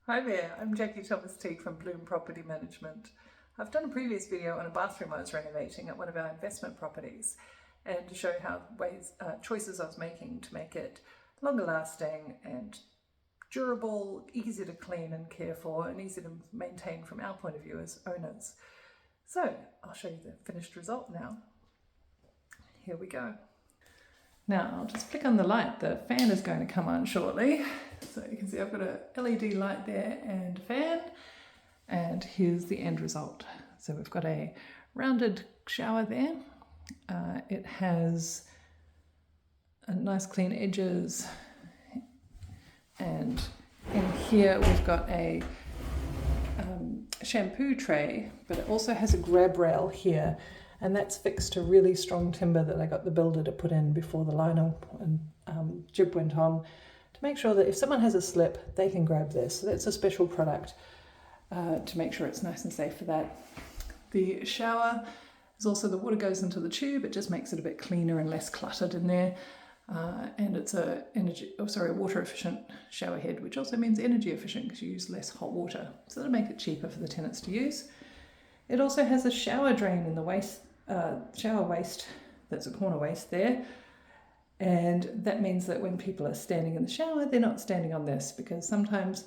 Hi there, I'm Jackie Thomas Teague from Bloom Property Management. I've done a previous video on a bathroom I was renovating at one of our investment properties and to show how choices I was making to make it longer lasting and durable, easy to clean and care for, and easy to maintain from our point of view as owners. So I'll show you the finished result now. Here we go. Now I'll just flick on the light. The fan is going to come on shortly. So you can see I've got a LED light there and a fan. And here's the end result. So we've got a rounded shower there. It has a nice clean edges. And in here we've got a shampoo tray, but it also has a grab rail here. And that's fixed to really strong timber that I got the builder to put in before the liner and jib went on, to make sure that if someone has a slip, they can grab this. So that's a special product to make sure it's nice and safe for that. The shower is also, the water goes into the tube. It just makes it a bit cleaner and less cluttered in there. And it's a water efficient shower head, which also means energy efficient because you use less hot water. So that'll make it cheaper for the tenants to use. It also has a shower drain in the shower waste, that's a corner waste there. And that means that when people are standing in the shower, they're not standing on this, because sometimes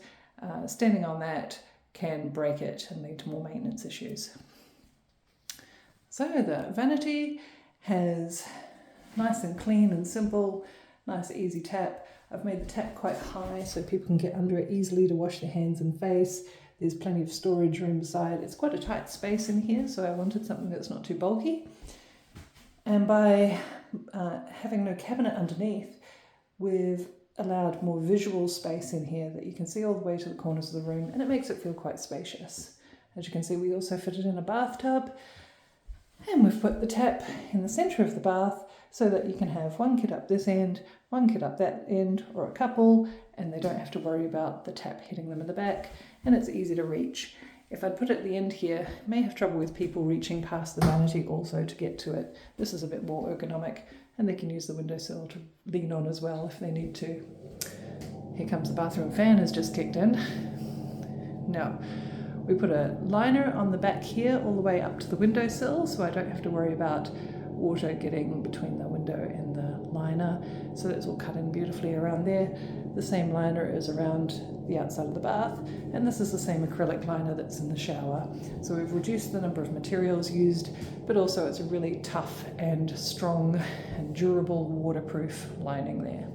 standing on that can break it and lead to more maintenance issues. So the vanity has nice and clean and simple, nice easy tap. I've made the tap quite high so people can get under it easily to wash their hands and face. There's plenty of storage room beside. It's quite a tight space in here, so I wanted something that's not too bulky. And by having no cabinet underneath, we've allowed more visual space in here that you can see all the way to the corners of the room, and it makes it feel quite spacious. As you can see, we also fitted in a bathtub, and we've put the tap in the centre of the bath so that you can have one kid up this end, one kid up that end, or a couple, and they don't have to worry about the tap hitting them in the back, and it's easy to reach. If I'd put it at the end here, may have trouble with people reaching past the vanity also to get to it. This is a bit more ergonomic, and they can use the windowsill to lean on as well if they need to. Here comes the bathroom fan, has just kicked in. Now, we put a liner on the back here all the way up to the windowsill, so I don't have to worry about water getting between the window and the liner. So that's all cut in beautifully around there. The same liner is around the outside of the bath, and this is the same acrylic liner that's in the shower. So we've reduced the number of materials used, but also it's a really tough and strong and durable waterproof lining there.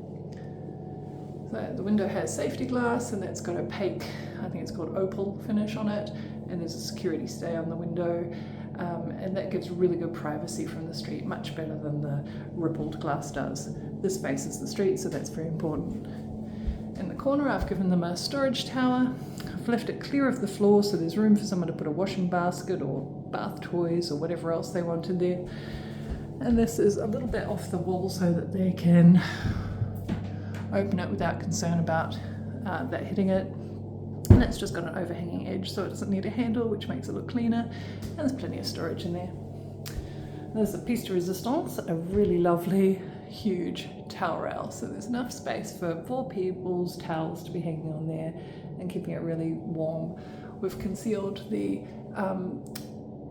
So the window has safety glass, and that's got opaque, I think it's called opal finish on it, and there's a security stay on the window, and that gives really good privacy from the street, much better than the rippled glass does. This faces the street, so that's very important. In the corner, I've given them a storage tower. I've left it clear of the floor, so there's room for someone to put a washing basket or bath toys or whatever else they want in there. And this is a little bit off the wall so that they can open it without concern about that hitting it. And it's just got an overhanging edge, so it doesn't need a handle, which makes it look cleaner. And there's plenty of storage in there. There's a piece de resistance, a really lovely, huge towel rail. So there's enough space for 4 people's towels to be hanging on there and keeping it really warm. We've concealed the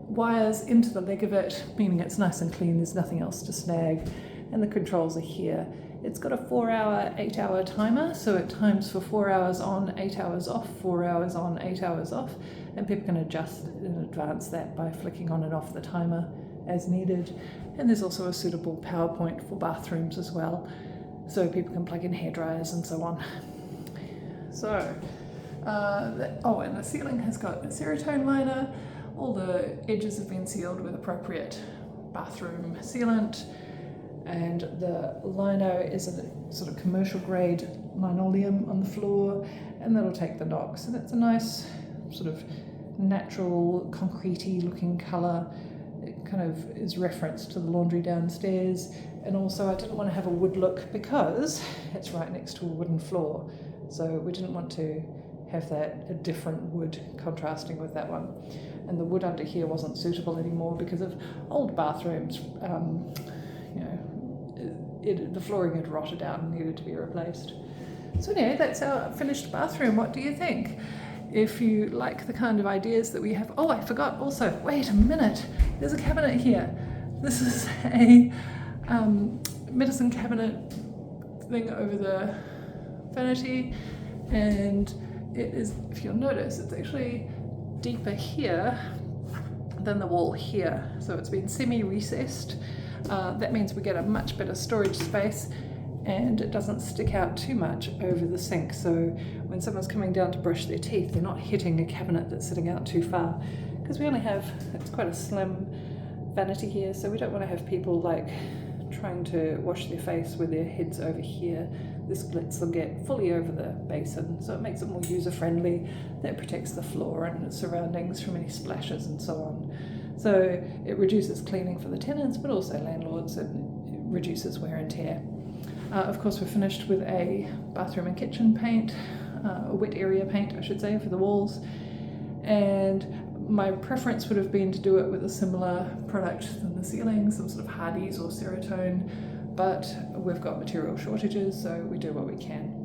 wires into the leg of it, meaning it's nice and clean, there's nothing else to snag. And the controls are here. It's got a 4-hour, 8-hour timer, so it times for 4 hours on, 8 hours off, 4 hours on, 8 hours off, and people can adjust in advance that by flicking on and off the timer as needed. And there's also a suitable power point for bathrooms as well, so people can plug in hair dryers and so on. So, and the ceiling has got a Ceratone liner. All the edges have been sealed with appropriate bathroom sealant. And the lino is a sort of commercial grade linoleum on the floor, and that'll take the knocks. And it's a nice sort of natural, concrete-y looking colour. It kind of is referenced to the laundry downstairs. And also I didn't want to have a wood look because it's right next to a wooden floor. So we didn't want to have a different wood contrasting with that one. And the wood under here wasn't suitable anymore because of old bathrooms. The flooring had rotted out and needed to be replaced. So anyway, that's our finished bathroom. What do you think? If you like the kind of ideas that we have, oh, I forgot also, wait a minute, there's a cabinet here. This is a medicine cabinet thing over the vanity, and it is, if you'll notice, it's actually deeper here than the wall here. So it's been semi-recessed. That means we get a much better storage space, and it doesn't stick out too much over the sink. So when someone's coming down to brush their teeth, they're not hitting a cabinet that's sitting out too far. Because we only have, it's quite a slim vanity here, so we don't want to have people like trying to wash their face with their heads over here. This lets them get fully over the basin, so it makes it more user-friendly. That protects the floor and its surroundings from any splashes and so on. So it reduces cleaning for the tenants, but also landlords, and it reduces wear and tear. Of course, we're finished with a bathroom and kitchen paint, a wet area paint, I should say, for the walls. And my preference would have been to do it with a similar product than the ceiling, some sort of Hardy's or Ceratone, but we've got material shortages, so we do what we can.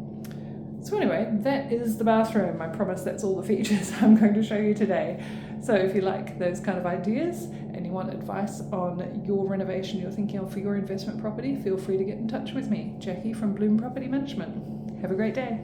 So anyway, that is the bathroom. I promise that's all the features I'm going to show you today. So if you like those kind of ideas and you want advice on your renovation you're thinking of for your investment property, feel free to get in touch with me, Jackie from Bloom Property Management. Have a great day.